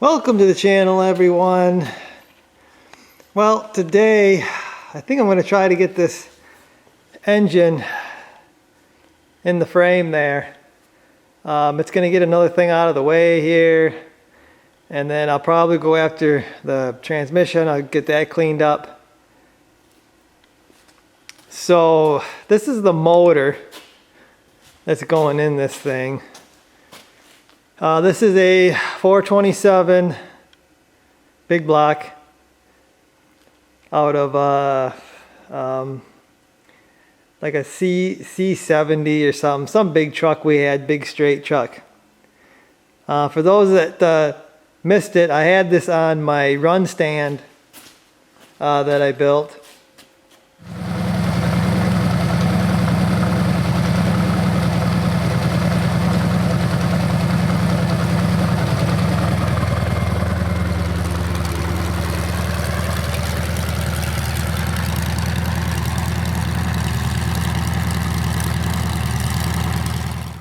Welcome to the channel, everyone. Well, today I think I'm going to try to get this engine in the frame there. It's going to get another thing out of the way here, and then I'll probably go after the transmission. I'll get that cleaned up. So this is the motor that's going in this thing. This is a 427 big block out of like a C70 or something, some big truck we had, big straight truck. For those that missed it, I had this on my run stand that I built.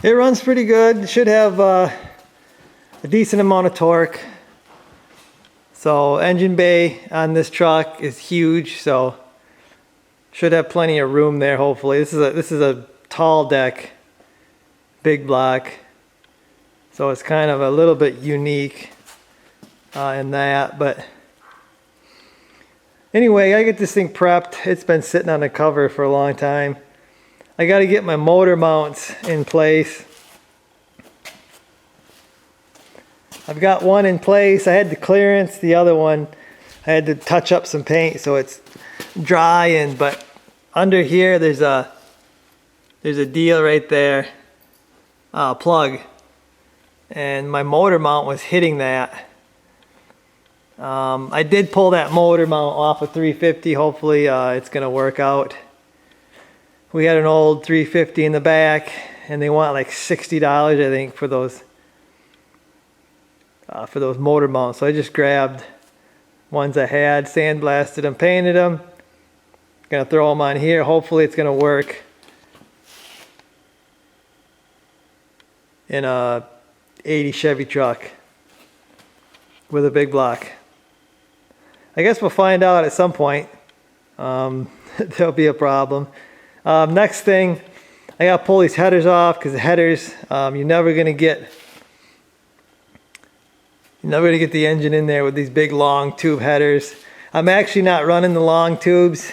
It runs pretty good. It should have a decent amount of torque. So engine bay on this truck is huge, so should have plenty of room there. Hopefully, this is a tall deck, big block, so it's kind of a little bit unique in that. But anyway, I get this thing prepped. It's been sitting on the cover for a long time. I got to get my motor mounts in place. I've got one in place. I had the clearance. The other one, I had to touch up some paint so it's drying. But under here, there's a deal right there, plug, and my motor mount was hitting that. I did pull that motor mount off of 350. Hopefully, it's gonna work out. We had an old 350 in the back, and they want like $60, I think, for those motor mounts. So I just grabbed ones I had, sandblasted them, painted them. Gonna throw them on here. Hopefully it's gonna work in a 80 Chevy truck with a big block. I guess we'll find out at some point. There'll be a problem. Next thing, I gotta pull these headers off, because the headers, you're never gonna get the engine in there with these big long tube headers. I'm actually not running the long tubes.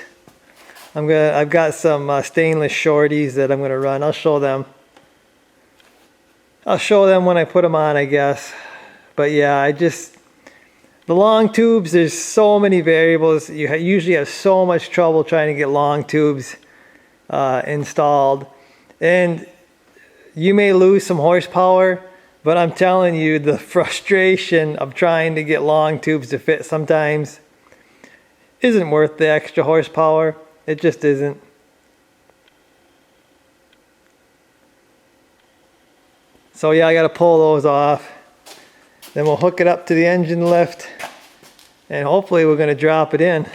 I've got some stainless shorties that I'm gonna run. I'll show them when I put them on, I guess. But yeah, the long tubes, there's so many variables. You usually have so much trouble trying to get long tubes installed, and you may lose some horsepower, but I'm telling you, the frustration of trying to get long tubes to fit sometimes isn't worth the extra horsepower. It just isn't. So yeah, I got to pull those off. Then we'll hook it up to the engine lift, and hopefully we're going to drop it in.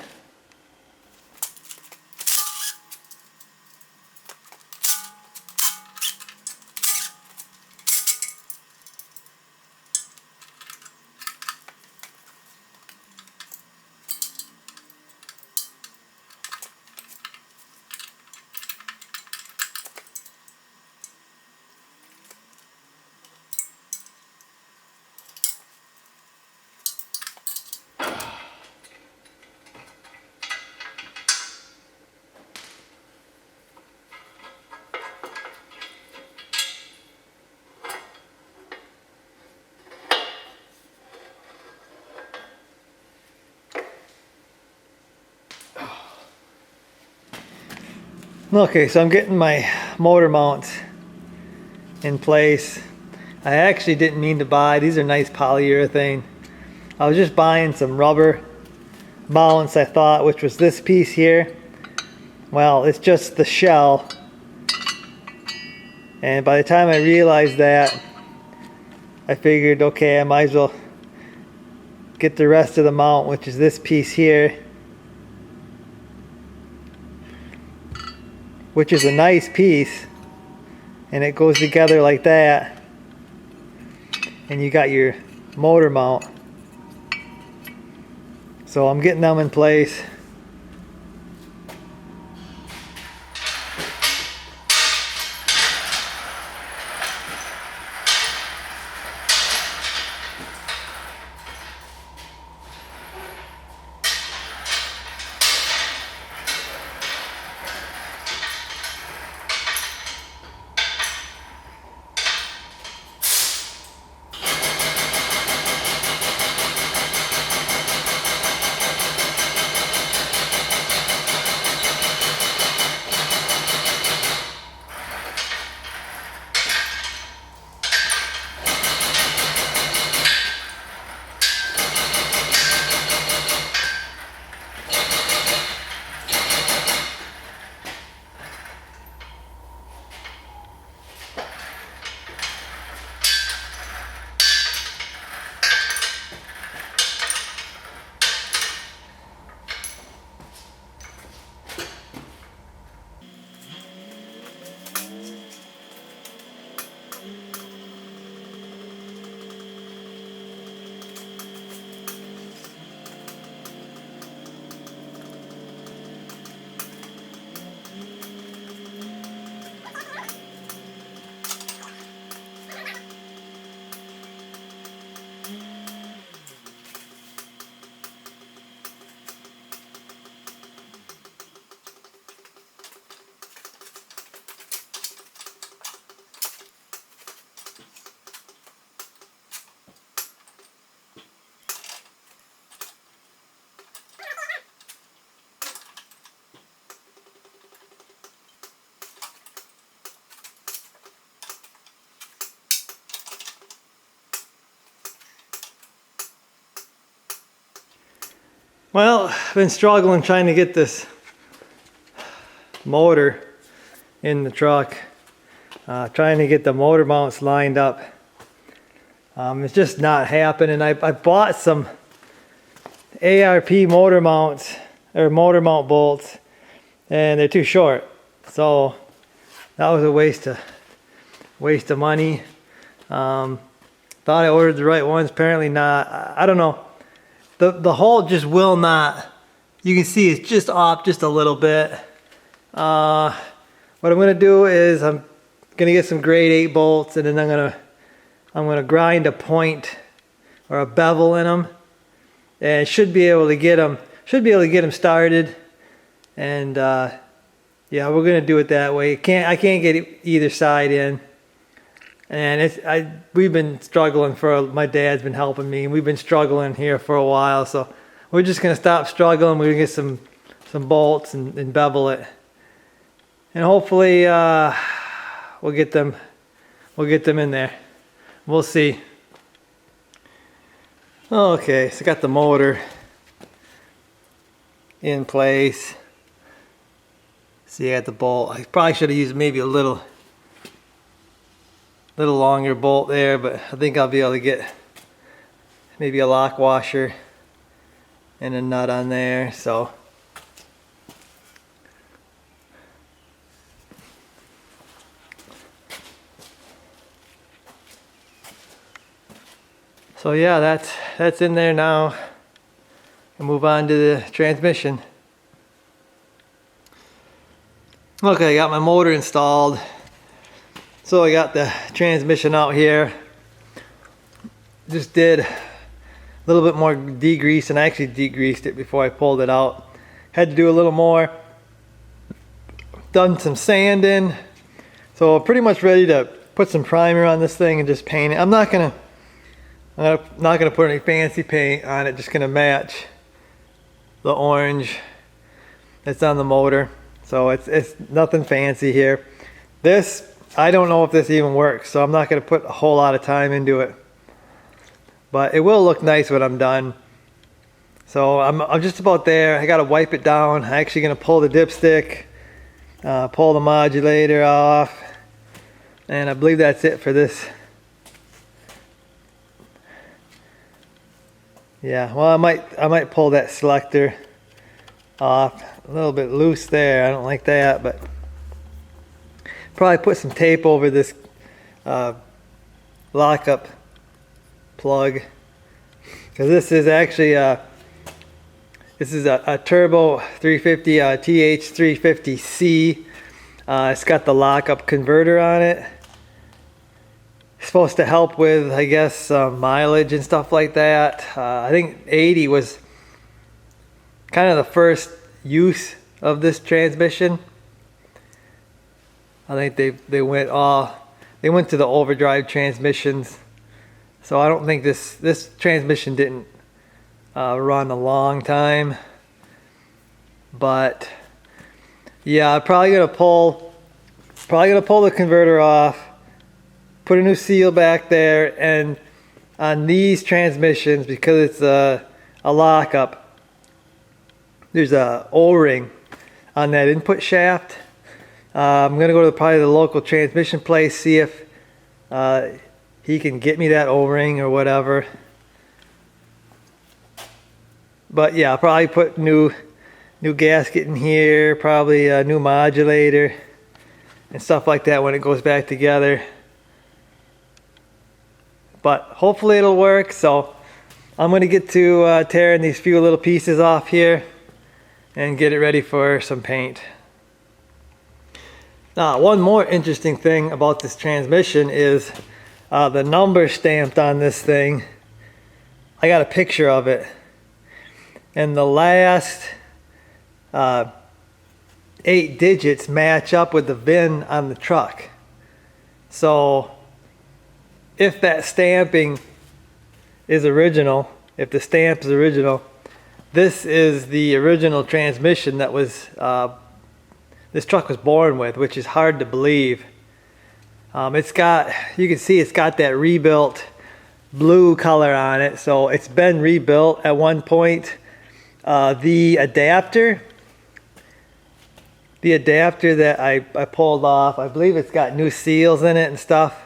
Okay, so I'm getting my motor mounts in place. I actually didn't mean to buy, these are nice polyurethane. I was just buying some rubber mounts, I thought, which was this piece here. Well, it's just the shell. And by the time I realized that, I figured, okay, I might as well get the rest of the mount, which is this piece here, which is a nice piece, and it goes together like that, and you got your motor mount. So I'm getting them in place. Well, I've been struggling trying to get this motor in the truck, trying to get the motor mounts lined up. It's just not happening. I bought some ARP motor mounts, or motor mount bolts, and they're too short. So that was a waste of money. Thought I ordered the right ones, apparently not. I don't know. The hole just will not, you can see it's just off just a little bit. What I'm gonna do is I'm gonna get some grade 8 bolts, and then I'm gonna grind a point or a bevel in them, and should be able to get them started. And yeah, we're gonna do it that way. I can't get either side in. And we've been struggling my dad's been helping me, and we've been struggling here for a while, so we're just gonna stop struggling. We're gonna get some bolts and bevel it, and hopefully we'll get them in there. We'll see. Okay, so I got the motor in place. See, I got the bolt. I probably should have used maybe a little longer bolt there, but I think I'll be able to get maybe a lock washer and a nut on there. So yeah, that's in there now. I'll move on to the transmission. Okay, I got my motor installed. So I got the transmission out here. Just did a little bit more degrease, and I actually degreased it before I pulled it out. Had to do a little more. Done some sanding. So pretty much ready to put some primer on this thing and just paint it. I'm not gonna put any fancy paint on it, just gonna match the orange that's on the motor. So it's nothing fancy here. This, I don't know if this even works, so I'm not going to put a whole lot of time into it. But it will look nice when I'm done. So I'm just about there. I got to wipe it down. I'm actually going to pull the dipstick, pull the modulator off, and I believe that's it for this Yeah, well, I might pull that selector off. A little bit loose there. I don't like that, but probably put some tape over this lockup plug, because this is actually a turbo 350 TH350C. It's got the lockup converter on it. It's supposed to help with, I guess, mileage and stuff like that. I think 80 was kind of the first use of this transmission. I think they went to the overdrive transmissions. So I don't think this transmission didn't run a long time. But yeah, I'm probably gonna pull the converter off, put a new seal back there, and on these transmissions, because it's a lockup, there's a O-ring on that input shaft. I'm gonna go to probably the local transmission place, see if he can get me that O-ring or whatever. But yeah, I'll probably put new gasket in here, probably a new modulator and stuff like that when it goes back together. But hopefully it'll work. So I'm gonna get to tearing these few little pieces off here and get it ready for some paint. Now, one more interesting thing about this transmission is the number stamped on this thing. I got a picture of it, and the last 8 digits match up with the VIN on the truck. So if that stamping is original, if the stamp is original, this is the original transmission that was this truck was born with, which is hard to believe. It's got, you can see it's got that rebuilt blue color on it, so it's been rebuilt at one point. The adapter that I pulled off, I believe it's got new seals in it and stuff.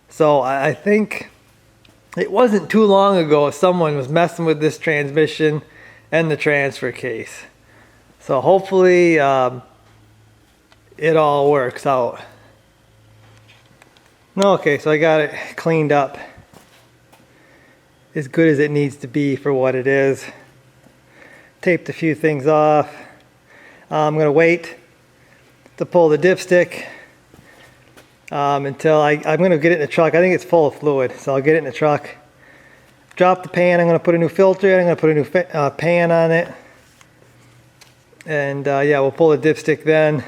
So I think it wasn't too long ago someone was messing with this transmission and the transfer case. So hopefully it all works out. Okay, so I got it cleaned up as good as it needs to be for what it is. Taped a few things off. I'm going to wait to pull the dipstick until I'm going to get it in the truck. I think it's full of fluid, so I'll get it in the truck. Drop the pan. I'm going to put a new filter in. I'm going to put a new pan on it. And yeah, we'll pull the dipstick then.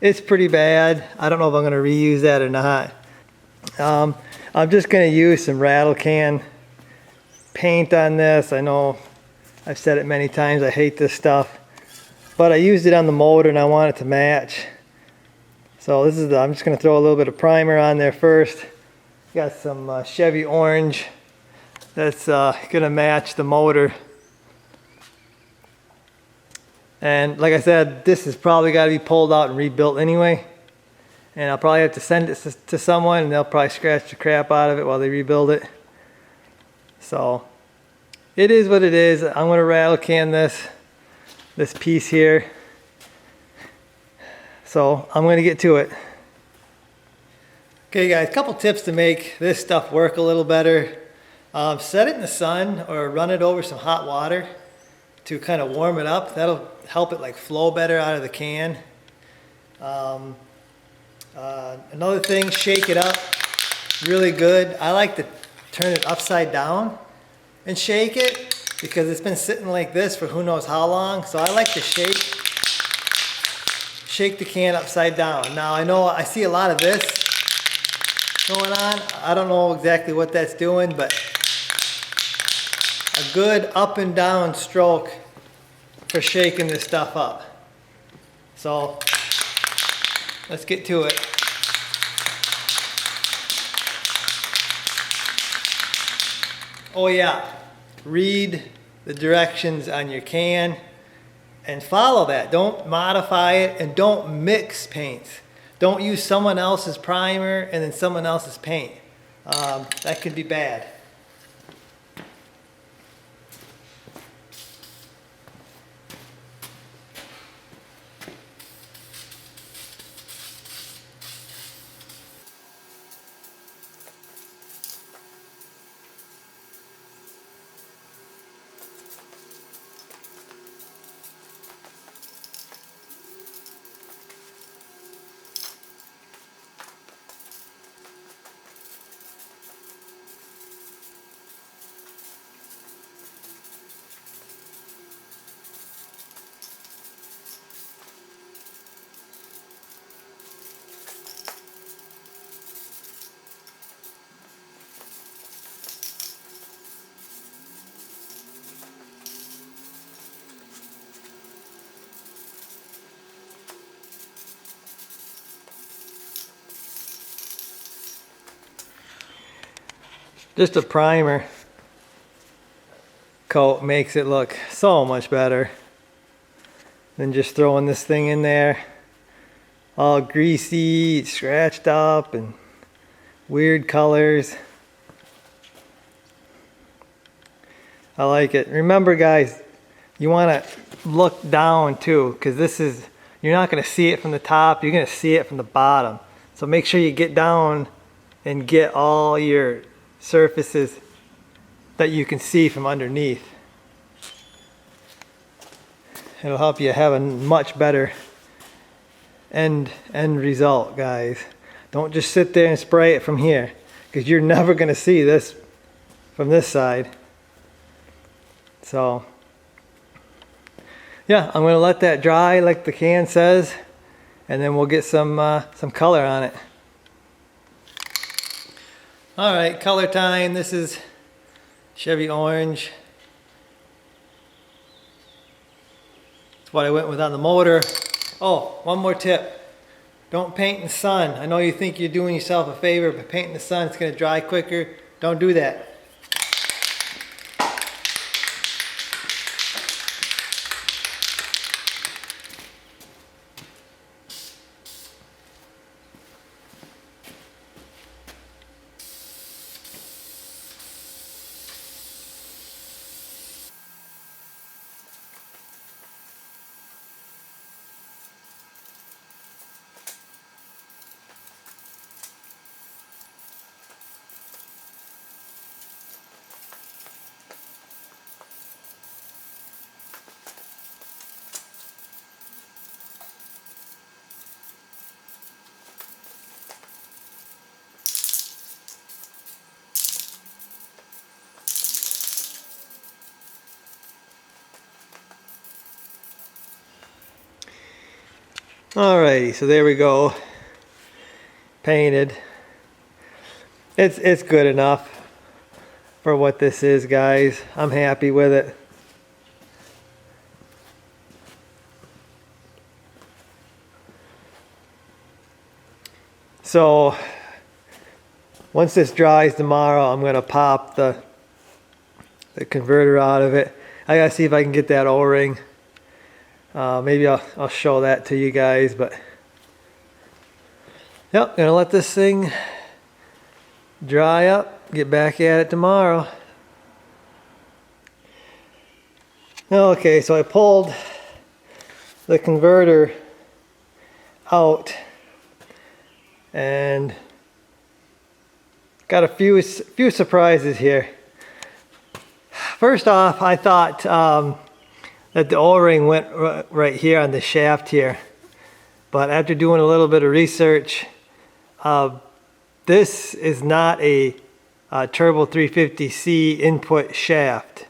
It's pretty bad. I don't know if I'm going to reuse that or not. I'm just going to use some rattle can paint on this. I know I've said it many times, I hate this stuff, but I used it on the motor and I want it to match. So this is I'm just going to throw a little bit of primer on there first. Got some Chevy orange that's going to match the motor. And like I said, this has probably got to be pulled out and rebuilt anyway. And I'll probably have to send it to someone, and they'll probably scratch the crap out of it while they rebuild it. So it is what it is. I'm going to rattle can this piece here. So I'm going to get to it. Okay guys, a couple tips to make this stuff work a little better. Set it in the sun or run it over some hot water to kind of warm it up. That'll help it like flow better out of the can. Another thing, shake it up really good. I like to turn it upside down and shake it because it's been sitting like this for who knows how long. So I like to shake the can upside down. Now I know I see a lot of this going on. I don't know exactly what that's doing, but a good up and down stroke for shaking this stuff up. So let's get to it. Oh yeah, read the directions on your can and follow that. Don't modify it and don't mix paints. Don't use someone else's primer and then someone else's paint. That could be bad. Just a primer coat makes it look so much better than just throwing this thing in there all greasy, scratched up, and weird colors. I like it. Remember guys, you want to look down too, because this is, you're not going to see it from the top, you're going to see it from the bottom. So make sure you get down and get all your surfaces that you can see from underneath. It'll help you have a much better end result, guys. Don't just sit there and spray it from here, because you're never going to see this from this side. So yeah, I'm going to let that dry like the can says, and then we'll get some color on it. All right, color time. This is Chevy orange. That's what I went with on the motor. Oh, one more tip. Don't paint in the sun. I know you think you're doing yourself a favor, but paint in the sun, it's going to dry quicker. Don't do that. Alrighty, so there we go. Painted. It's good enough for what this is, guys. I'm happy with it. So once this dries tomorrow, I'm gonna pop the converter out of it. I gotta see if I can get that O-ring. Maybe I'll show that to you guys, but yep, gonna let this thing dry up, get back at it tomorrow. Okay, so I pulled the converter out and got a few surprises here. First off, I thought that the O-ring went right here on the shaft here, but after doing a little bit of research, this is not a Turbo 350C input shaft.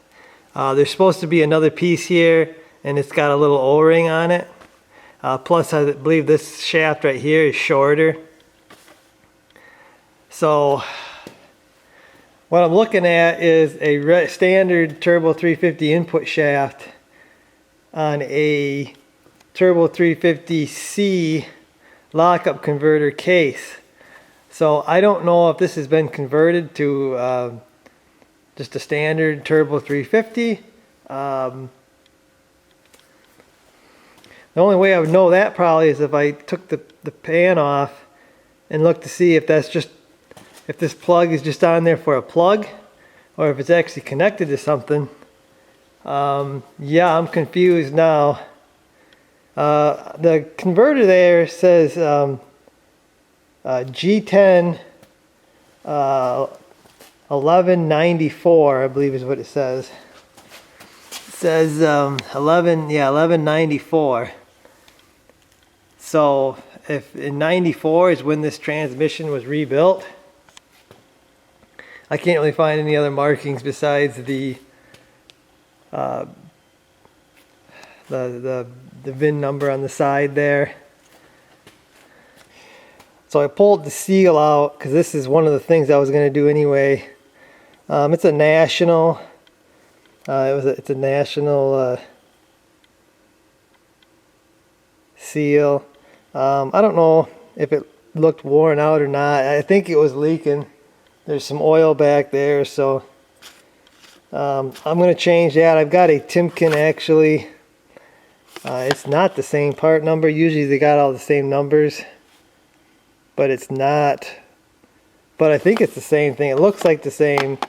There's supposed to be another piece here, and it's got a little O-ring on it. Plus, I believe this shaft right here is shorter. So what I'm looking at is a standard Turbo 350 input shaft on a Turbo 350C lockup converter case. So I don't know if this has been converted to just a standard Turbo 350. The only way I would know that probably is if I took the pan off and looked to see if if this plug is just on there for a plug, or if it's actually connected to something. Yeah, I'm confused now. The converter there says G10 1194, I believe is what it says. It says 1194. So if in 94 is when this transmission was rebuilt, I can't really find any other markings besides the VIN number on the side there. So I pulled the seal out because this is one of the things I was going to do anyway. It's a national. It's a national seal. I don't know if it looked worn out or not. I think it was leaking. There's some oil back there, so I'm going to change that. I've got a Timken actually. It's not the same part number. Usually they got all the same numbers, but it's not. But I think it's the same thing. It looks like the same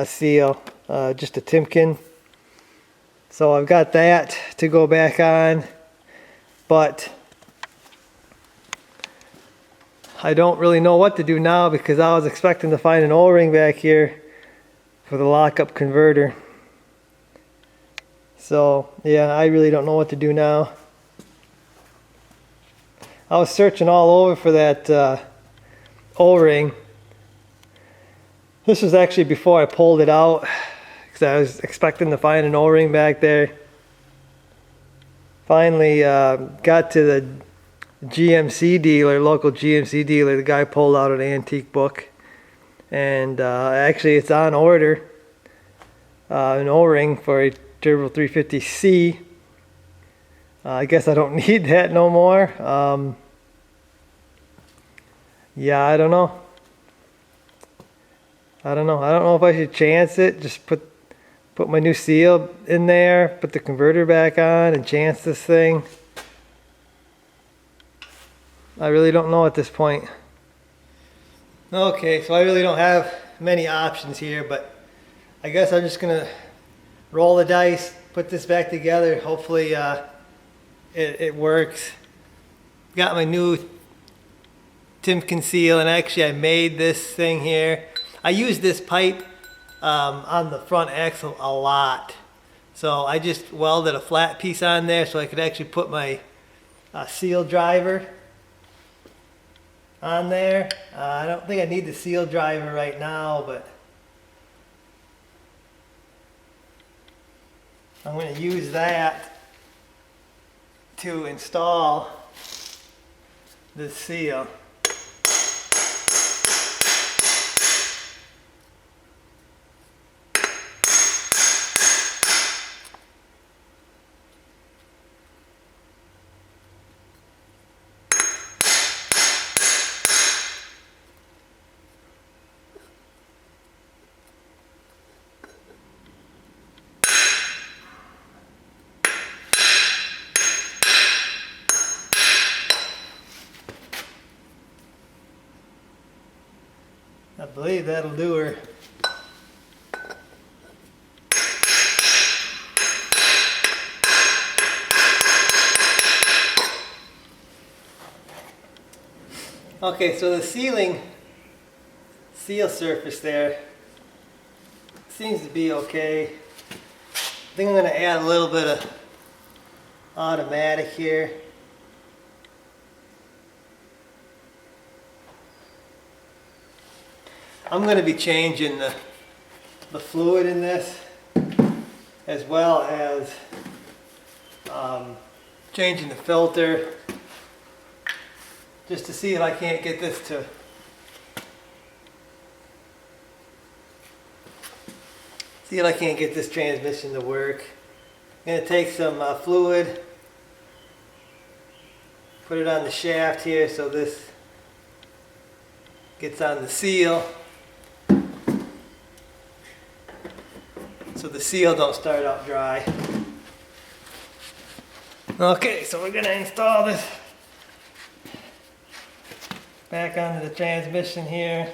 seal, just a Timken. So I've got that to go back on, but I don't really know what to do now because I was expecting to find an O-ring back here for the lockup converter. So yeah, I really don't know what to do now. I was searching all over for that O-ring. This was actually before I pulled it out because I was expecting to find an O-ring back there. Finally got to the GMC dealer, local GMC dealer. The guy pulled out an antique book, and actually it's on order, an O-ring for a Turbo 350C. I guess I don't need that no more. Yeah, I don't know. I don't know if I should chance it. Just put my new seal in there, put the converter back on, and chance this thing. I really don't know at this point. Okay, so I really don't have many options here, but I guess I'm just gonna roll the dice, put this back together. Hopefully it works. Got my new Timken seal, and actually I made this thing here. I use this pipe on the front axle a lot. So I just welded a flat piece on there so I could actually put my seal driver on there. I don't think I need the seal driver right now, but I'm going to use that to install the seal. I believe that'll do her. Okay, so the seal surface there seems to be okay. I think I'm going to add a little bit of automatic here. I'm going to be changing the fluid in this, as well as changing the filter, just to see if I can't get this to transmission to work. I'm going to take some fluid, put it on the shaft here so this gets on the seal, so the seal don't start out dry. Okay, so we're going to install this back onto the transmission here.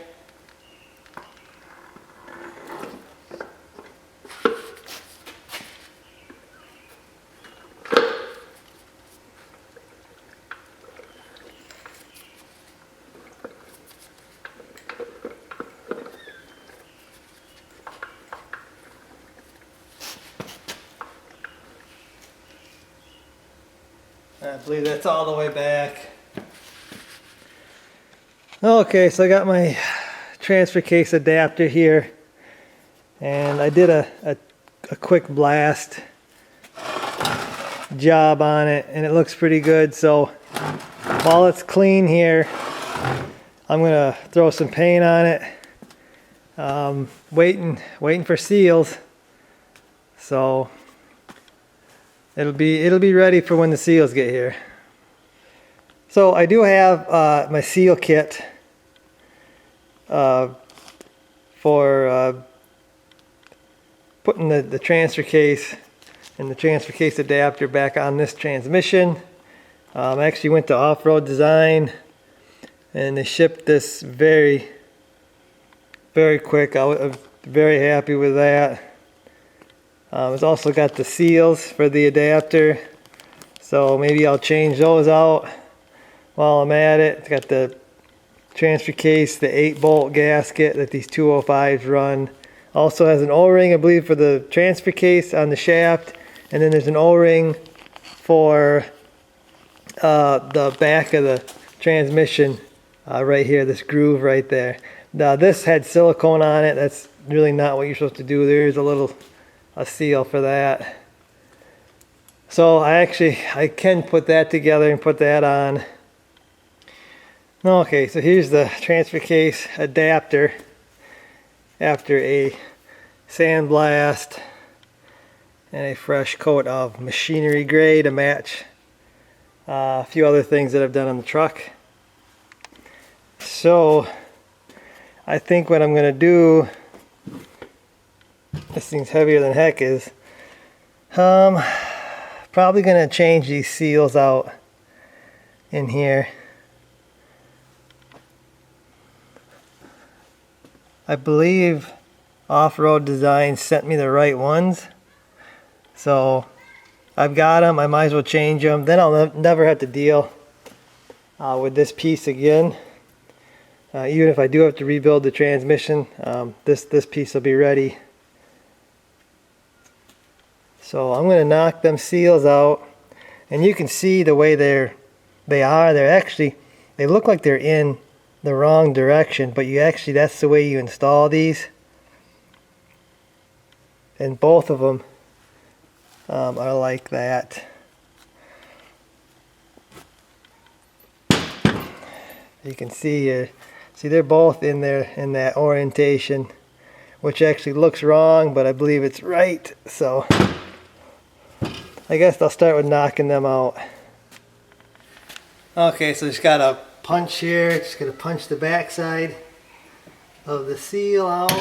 I believe that's all the way back. Okay, so I got my transfer case adapter here, and I did a quick blast job on it, and it looks pretty good. So while it's clean here, I'm gonna throw some paint on it, waiting for seals. So it'll be ready for when the seals get here. So I do have my seal kit for putting the transfer case and the transfer case adapter back on this transmission. I actually went to Off-Road Design and they shipped this very quick. I was very happy with that. It's also got the seals for the adapter, so maybe I'll change those out while I'm at it. It's got the transfer case, the 8-bolt gasket that these 205s run. Also has an O-ring, I believe, for the transfer case on the shaft, and then there's an O-ring for the back of the transmission right here, this groove right there. Now this had silicone on it. That's really not what you're supposed to do. There's a seal for that. So I can put that together and put that on. Okay, so here's the transfer case adapter after a sandblast and a fresh coat of machinery gray to match a few other things that I've done on the truck. So I think what I'm going to do, this thing's heavier than heck, is probably going to change these seals out in here. I believe Off-Road Design sent me the right ones, so I've got them. I might as well change them. Then I'll never have to deal with this piece again. Even if I do have to rebuild the transmission, this piece will be ready. So I'm going to knock them seals out, and you can see the way they look like they're in the wrong direction, but that's the way you install these. And both of them are like that. You can see here. See, they're both in there in that orientation, which actually looks wrong, but I believe it's right. So I guess I'll start with knocking them out. Okay, so just got a punch here. Just gonna punch the backside of the seal out.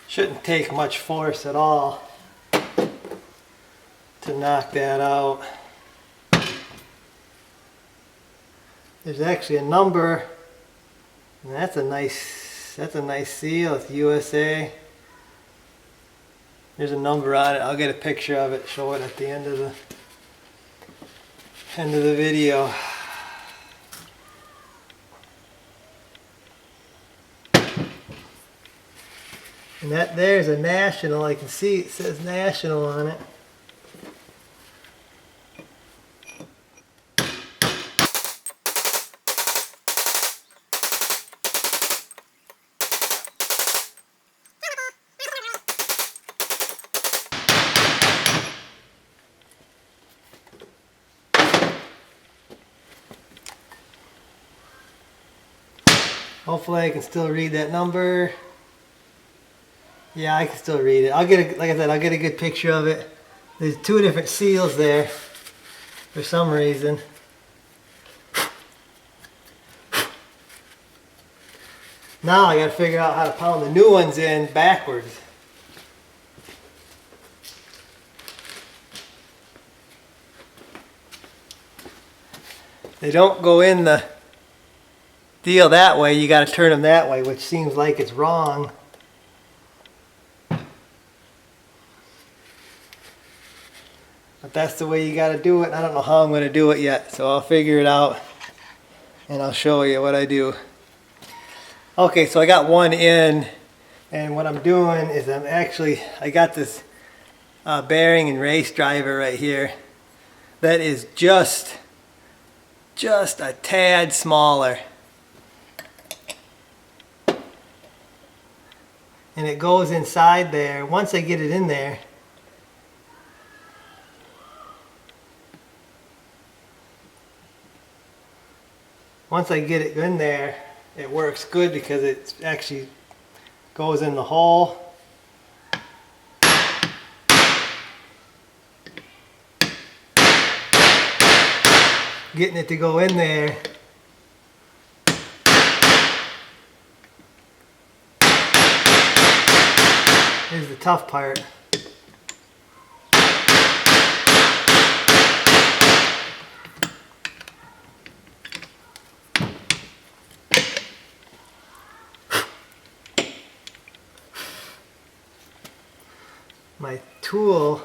Shouldn't take much force at all to knock that out. There's actually a number, and that's a nice seal. It's USA. There's a number on it. I'll get a picture of it, show it at the end of the video. And that there's a national. I can see it says national on it. Hopefully I can still read that number. Yeah, I can still read it. I'll get like I said, I'll get a good picture of it. There's two different seals there for some reason. Now I gotta figure out how to pound the new ones in backwards. They don't go in the deal that way. You gotta turn them that way, which seems like it's wrong. But that's the way you got to do it. I don't know how I'm going to do it yet, so I'll figure it out and I'll show you what I do. Okay, so I got one in, and what I'm doing is I got this bearing and race driver right here that is just just a tad smaller. And it goes inside there. Once I get it in there, it works good because it actually goes in the hole. Getting it to go in there is the tough part. My tool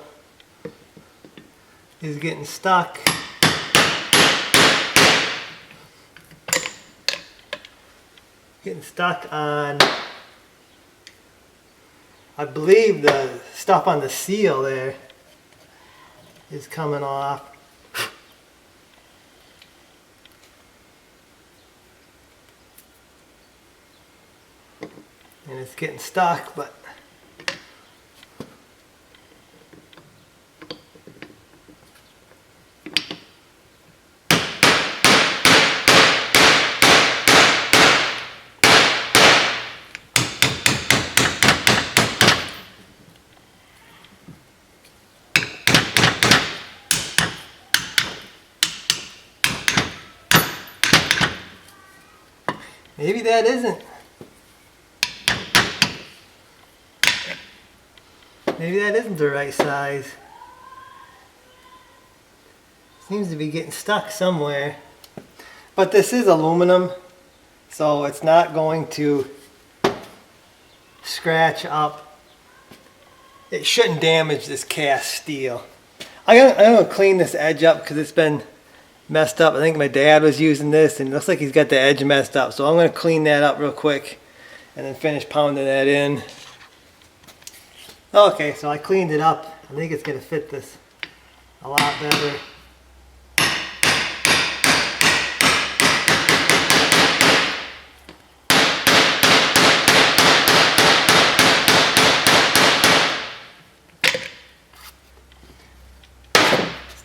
is getting stuck. On, I believe the stuff on the seal there is coming off. And it's getting stuck, but maybe that isn't. Maybe that isn't the right size. Seems to be getting stuck somewhere. But this is aluminum, so it's not going to scratch up. It shouldn't damage this cast steel. I'm gonna clean this edge up because it's been messed up. I think my dad was using this and it looks like he's got the edge messed up. So I'm going to clean that up real quick and then finish pounding that in. Okay, so I cleaned it up. I think it's going to fit this a lot better.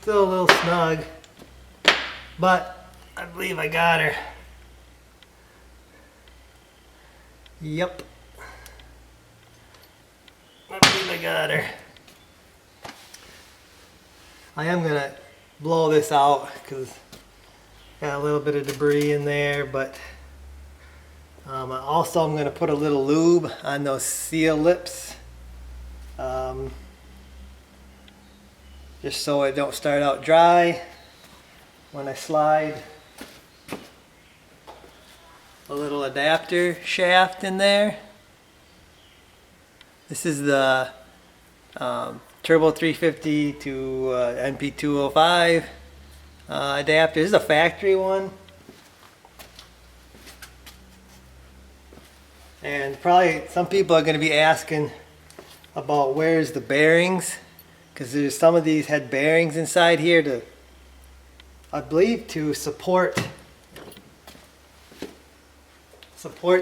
Still a little snug. But I believe I got her. Yep. I believe I got her. I am going to blow this out because got a little bit of debris in there, but also I'm going to put a little lube on those seal lips. Just so it don't start out dry. When I slide a little adapter shaft in there. This is the Turbo 350 to NP205 adapter. This is a factory one. And probably some people are going to be asking about where's the bearings, because there's some of these had bearings inside here to, I believe, to support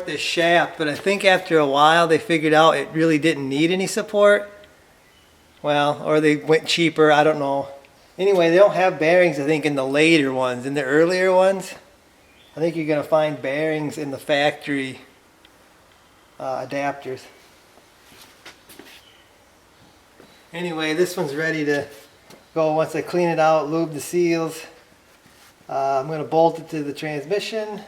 this shaft, but I think after a while they figured out it really didn't need any support. Well, or they went cheaper, I don't know. Anyway, they don't have bearings, I think, in the later ones. In the earlier ones, I think you're going to find bearings in the factory adapters. Anyway, this one's ready to go once I clean it out, lube the seals. I'm going to bolt it to the transmission.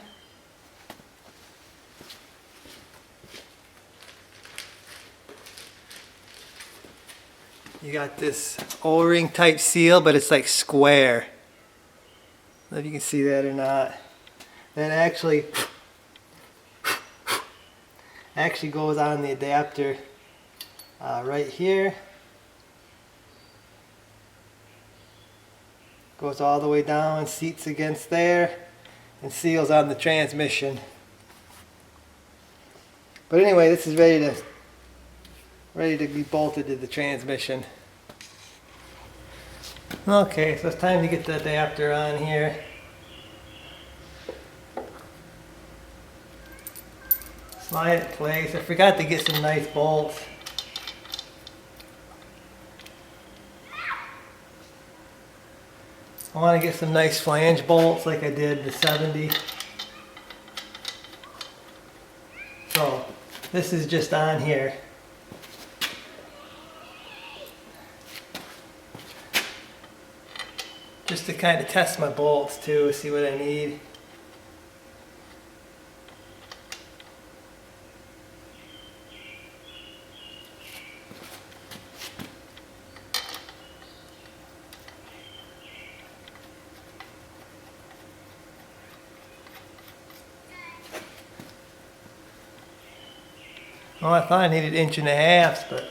You got this O-ring type seal, but it's like square. I don't know if you can see that or not. That actually goes on the adapter right here. Goes all the way down, seats against there, and seals on the transmission. But anyway, this is ready to be bolted to the transmission. Okay, so it's time to get the adapter on here. slide it in place. I forgot to get some nice bolts. I want to get some nice flange bolts like I did the 70. So this is just on here. Just to kind of test my bolts too, see what I need. Well, I thought I needed 1.5 inches, but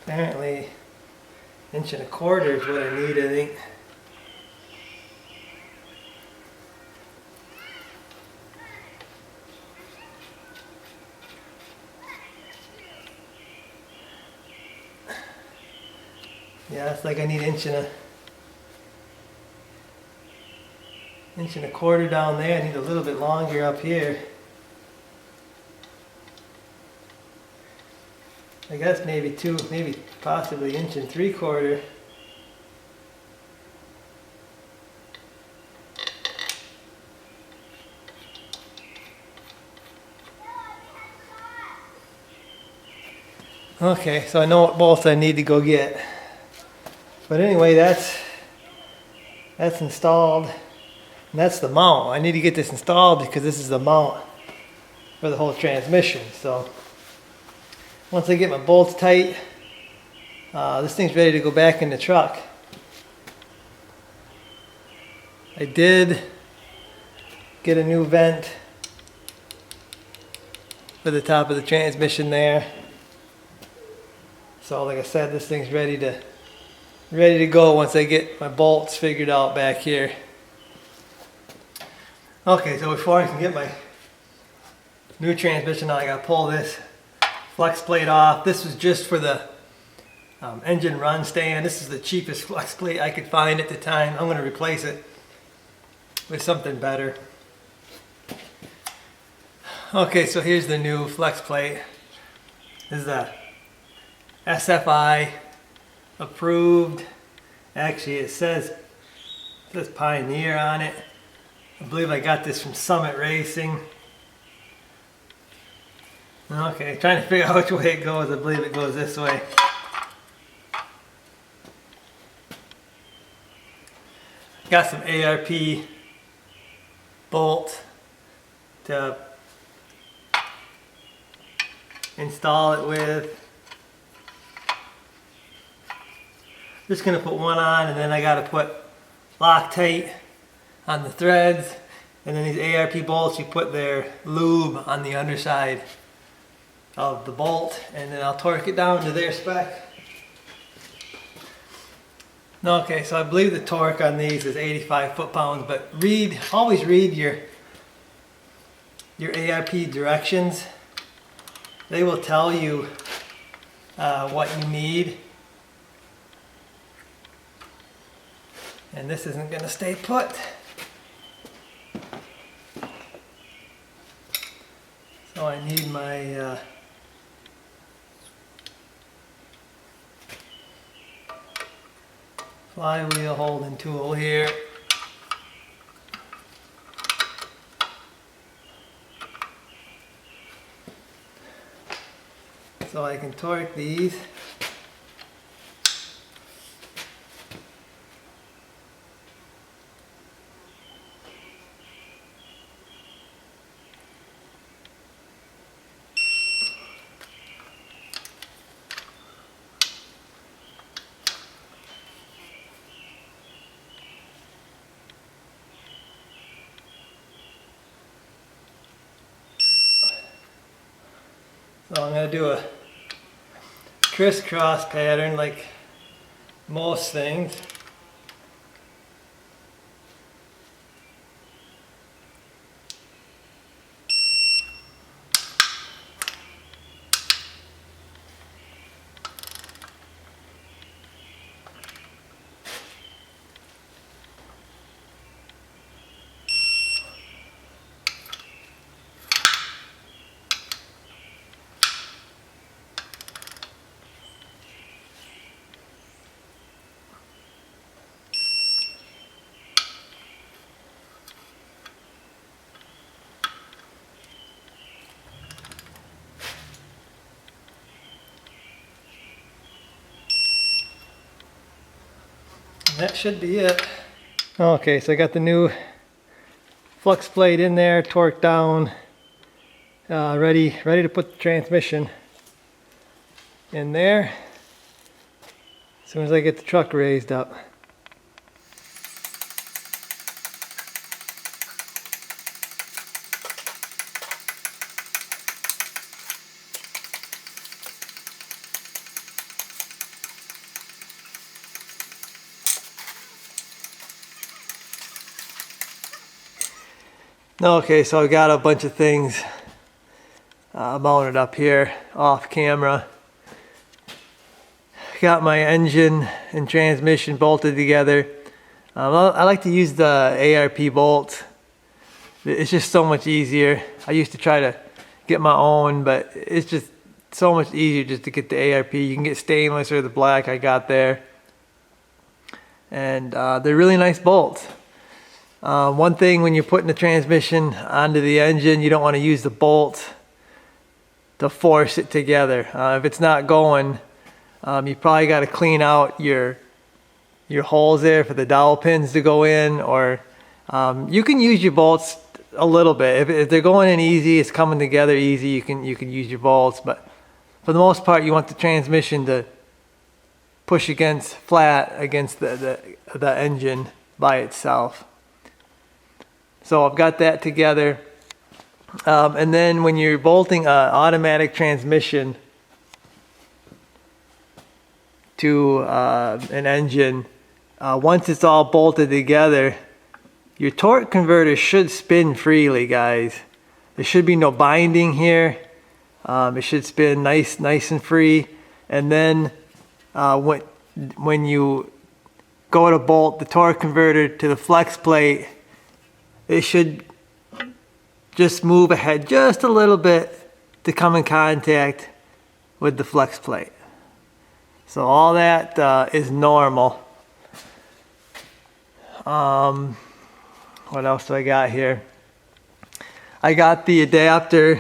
apparently 1.25 inches is what I need, I think. Yeah, it's like I need 1.25 inches down there. I need a little bit longer up here. I guess maybe possibly 1.75 inches. Okay, so I know what bolts I need to go get. But anyway, that's installed. And that's the mount. I need to get this installed because this is the mount for the whole transmission. So once I get my bolts tight, this thing's ready to go back in the truck. I did get a new vent for the top of the transmission there. So like I said, this thing's ready to go once I get my bolts figured out back here. Okay, so before I can get my new transmission out, I gotta pull this flex plate off. This was just for the engine run stand. This is the cheapest flex plate I could find at the time. I'm gonna replace it with something better. Okay, so here's the new flex plate. This is a SFI approved. Actually, it says Pioneer on it. I believe I got this from Summit Racing. Okay, trying to figure out which way it goes. I believe it goes this way. Got some ARP bolts to install it with. Just gonna put one on, and then I gotta put Loctite on the threads, and then these ARP bolts, you put their lube on the underside of the bolt, and then I'll torque it down to their spec. Okay, so I believe the torque on these is 85 foot-pounds, but always read your ARP directions. They will tell you what you need. And this isn't going to stay put. So I need my flywheel holding tool here. So I can torque these. So I'm going to do a crisscross pattern like most things. That should be it. Okay, so I got the new flux plate in there, torqued down, ready to put the transmission in there as soon as I get the truck raised up. Okay, so I've got a bunch of things mounted up here off camera. Got my engine and transmission bolted together. I like to use the ARP bolt. It's just so much easier. I used to try to get my own, but it's just so much easier just to get the ARP. You can get stainless or the black I got there. And they're really nice bolts. One thing when you're putting the transmission onto the engine, you don't want to use the bolt to force it together. If it's not going, you probably got to clean out your holes there for the dowel pins to go in, or you can use your bolts a little bit. If they're going in easy, it's coming together easy, you can use your bolts. But for the most part, you want the transmission to push flat against the engine by itself. So I've got that together. And then when you're bolting an automatic transmission to an engine, once it's all bolted together, your torque converter should spin freely, guys. There should be no binding here. It should spin nice and free. And then when you go to bolt the torque converter to the flex plate, it should just move ahead just a little bit to come in contact with the flex plate. So all that is normal. What else do I got here? I got the adapter.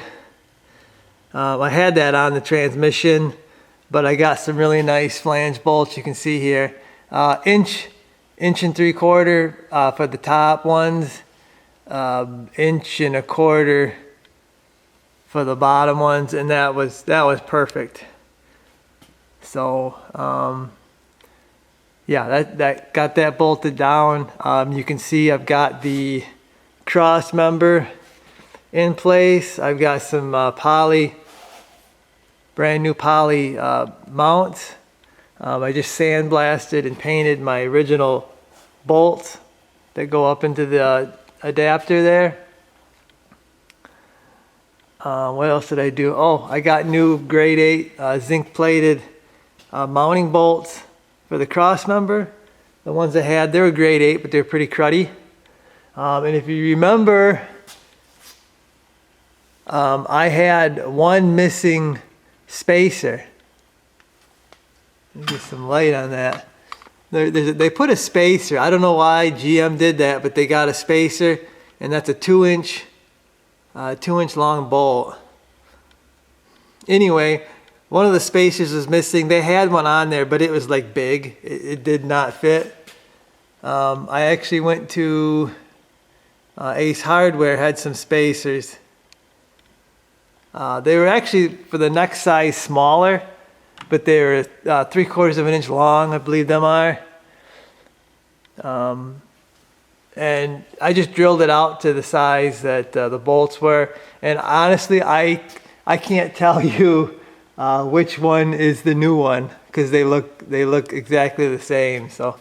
I had that on the transmission, but I got some really nice flange bolts you can see here. Inch and 3/4 for the top ones. 1 1/4 for the bottom ones, and that was perfect. So yeah, that got that bolted down. You can see I've got the cross member in place. I've got some brand new poly mounts. I just sandblasted and painted my original bolts that go up into the adapter there. What else did I do? Oh, I got new grade 8 zinc plated mounting bolts for the cross member. The ones I had, they were grade 8, but they're pretty cruddy. And if you remember, I had one missing spacer. Let me get some light on that. They put a spacer. I don't know why GM did that, but they got a spacer, and that's a 2-inch long bolt. Anyway, one of the spacers was missing. They had one on there, but it was like big. It did not fit. I actually went to Ace Hardware, had some spacers. They were actually for the next size smaller, but they were 3/4 of an inch long, I believe them are. And I just drilled it out to the size that the bolts were. And honestly, I can't tell you which one is the new one, because they look exactly the same. So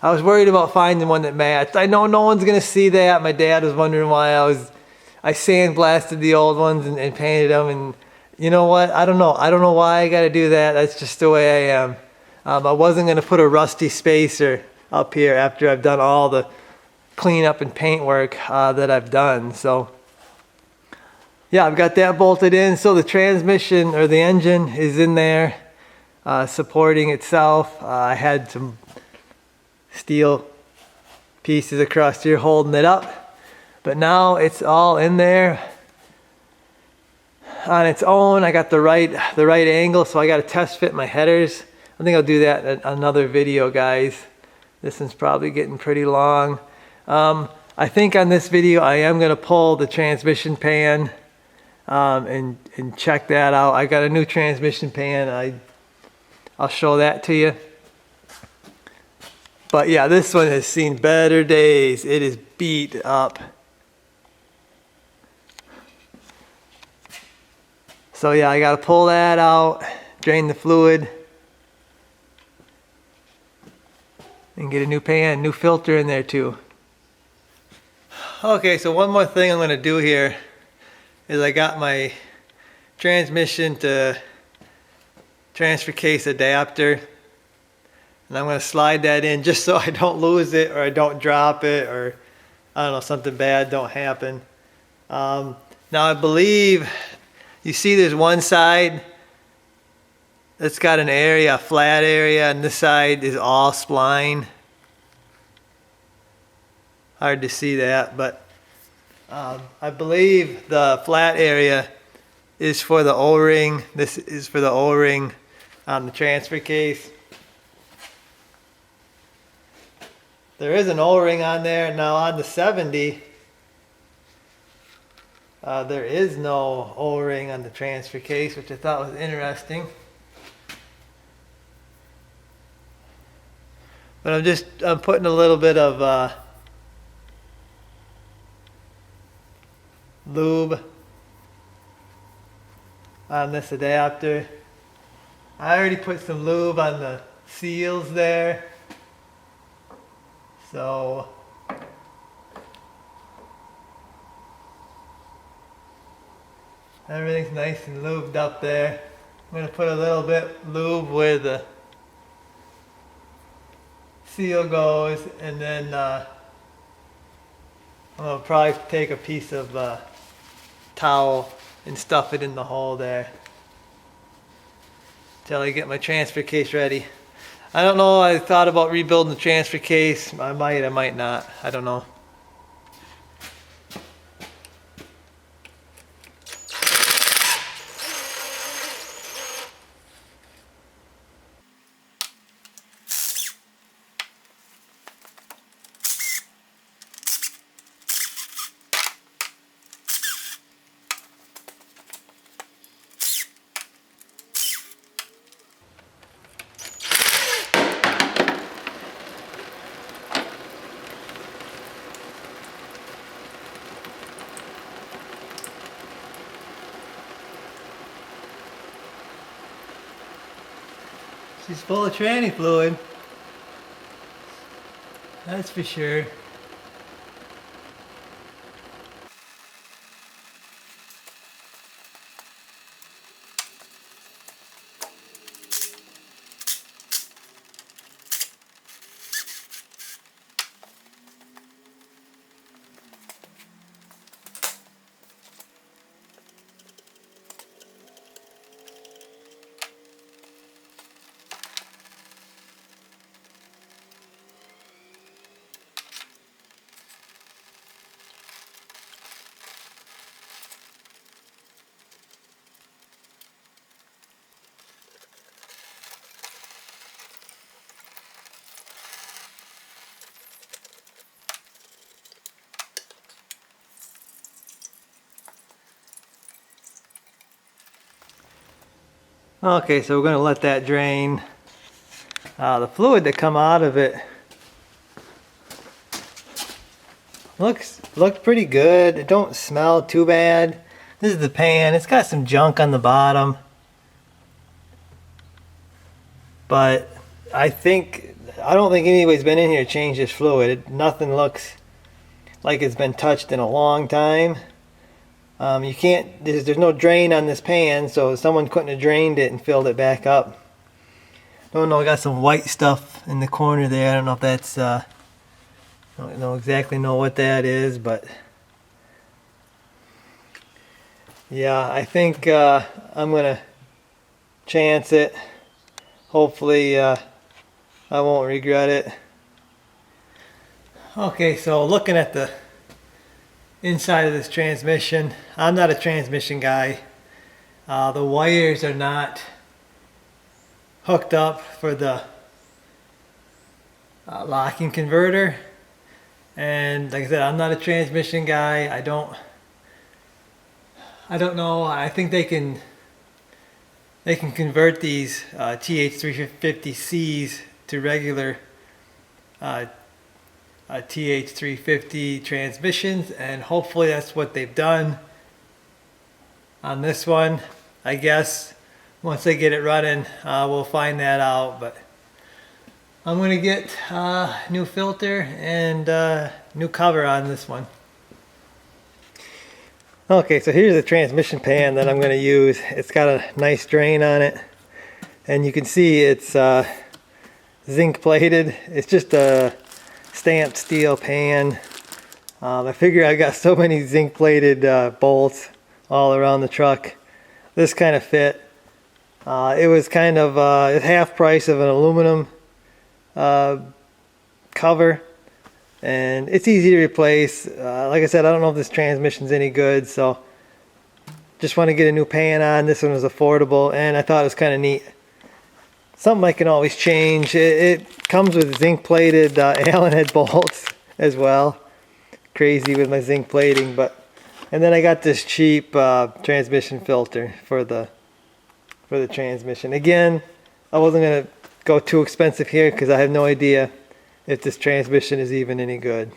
I was worried about finding one that matched. I know no one's gonna see that. My dad was wondering why I sandblasted the old ones and painted them, and you know what? I don't know why I got to do that. That's just the way I am. I wasn't going to put a rusty spacer up here after I've done all the cleanup and paint work that I've done. So yeah, I've got that bolted in. So the transmission or the engine is in there supporting itself. I had some steel pieces across here holding it up, but now it's all in there on its own. I got the right angle, so I got to test fit my headers. I think I'll do that in another video, guys. This one's probably getting pretty long. I think on this video I am going to pull the transmission pan and check that out. I got a new transmission pan. I'll show that to you. But yeah, this one has seen better days. It is beat up. So yeah, I got to pull that out, drain the fluid, and get a new pan, new filter in there too. Okay, so one more thing I'm going to do here is I got my transmission to transfer case adapter, and I'm going to slide that in just so I don't lose it or I don't drop it, or I don't know, something bad don't happen. Now I believe you see there's one side that's got an area, a flat area, and this side is all spline. Hard to see that, but I believe the flat area is for the O-ring. This is for the O-ring on the transfer case. There is an O-ring on there. Now on the 70, there is no O-ring on the transfer case, which I thought was interesting. But I'm putting a little bit of lube on this adapter. I already put some lube on the seals there, so everything's nice and lubed up there. I'm going to put a little bit lube where the seal goes, and then I'm going to probably take a piece of towel and stuff it in the hole there till I get my transfer case ready. I don't know, I thought about rebuilding the transfer case. I might not. I don't know. She's full of tranny fluid. That's for sure. Okay, so we're going to let that drain. The fluid that come out of it looks pretty good. It don't smell too bad. This is the pan. It's got some junk on the bottom, but I don't think anybody's been in here to change this fluid. Nothing looks like it's been touched in a long time. You can't, there's no drain on this pan, so someone couldn't have drained it and filled it back up. Don't know, I got some white stuff in the corner there. I don't know if that's, I don't exactly know what that is, but yeah, I think I'm going to chance it. Hopefully I won't regret it. Okay, so looking at the inside of this transmission, I'm not a transmission guy. The wires are not hooked up for the locking converter. And like I said, I'm not a transmission guy. I don't know. I think they can convert these TH350Cs to regular TH350 transmissions, and hopefully that's what they've done on this one. I guess once they get it running, we'll find that out. But I'm going to get new filter and new cover on this one. Okay, so here's the transmission pan that I'm going to use. It's got a nice drain on it, and you can see it's zinc plated. It's just a stamped steel pan. I figure I got so many zinc plated bolts all around the truck. This kind of fit. It was kind of half price of an aluminum cover, and it's easy to replace. Like I said, I don't know if this transmission's any good, so just want to get a new pan on. This one was affordable, and I thought it was kind of neat. Something I can always change. It comes with zinc plated Allen head bolts as well. Crazy with my zinc plating, and then I got this cheap transmission filter for the transmission. Again, I wasn't gonna go too expensive here because I have no idea if this transmission is even any good.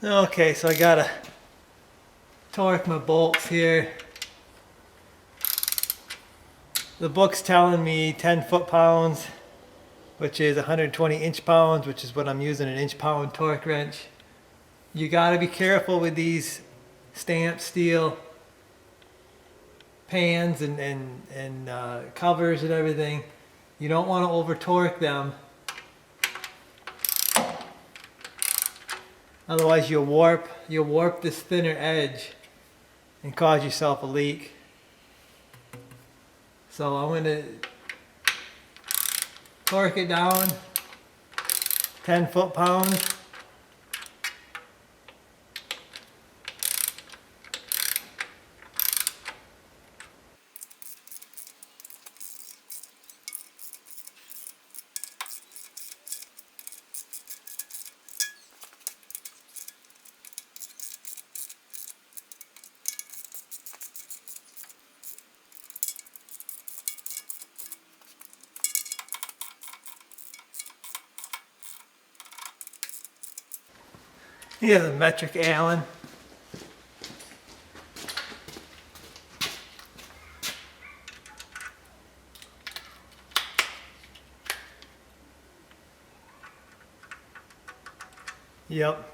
Okay, so I gotta torque my bolts here. The book's telling me 10 foot-pounds, which is 120 inch-pounds, which is what I'm using, an inch-pound torque wrench. You gotta be careful with these stamped steel pans and covers and everything. You don't want to over-torque them. Otherwise you'll warp this thinner edge and cause yourself a leak. So I'm going to torque it down 10 foot-pounds. Here's a metric Allen. Yep.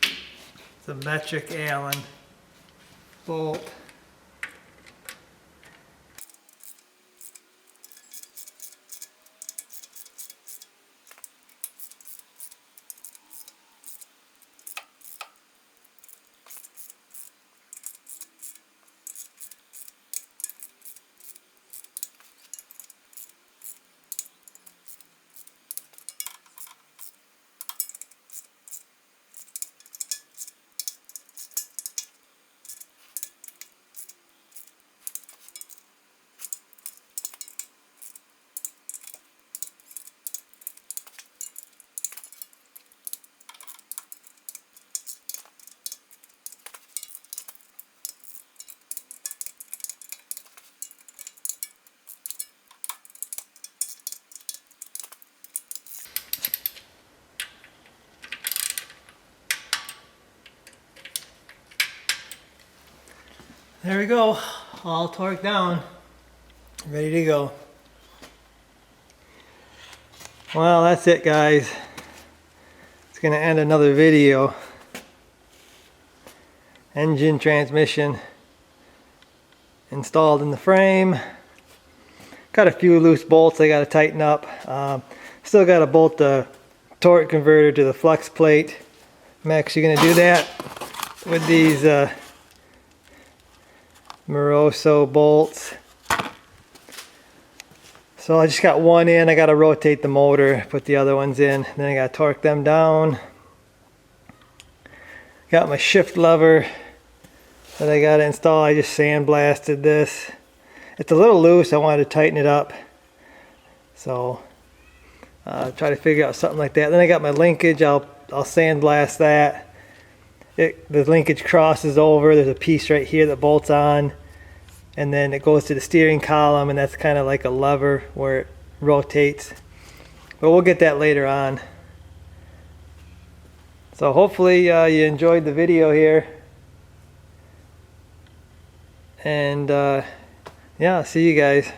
It's a metric Allen bolt. There we go, all torqued down, ready to go. Well, that's it, guys. It's gonna end another video. Engine, transmission installed in the frame. Got a few loose bolts I gotta tighten up. Still gotta bolt the torque converter to the flex plate. I'm actually gonna do that with these Moroso bolts. So I just got one in, I gotta rotate the motor, put the other ones in, then I gotta torque them down. Got my shift lever that I gotta install. I just sandblasted this. It's a little loose, I wanted to tighten it up. So try to figure out something like that. Then I got my linkage, I'll sandblast that. The linkage crosses over, there's a piece right here that bolts on. And then it goes to the steering column, and that's kind of like a lever where it rotates. But we'll get that later on. So hopefully you enjoyed the video here. And yeah, see you guys.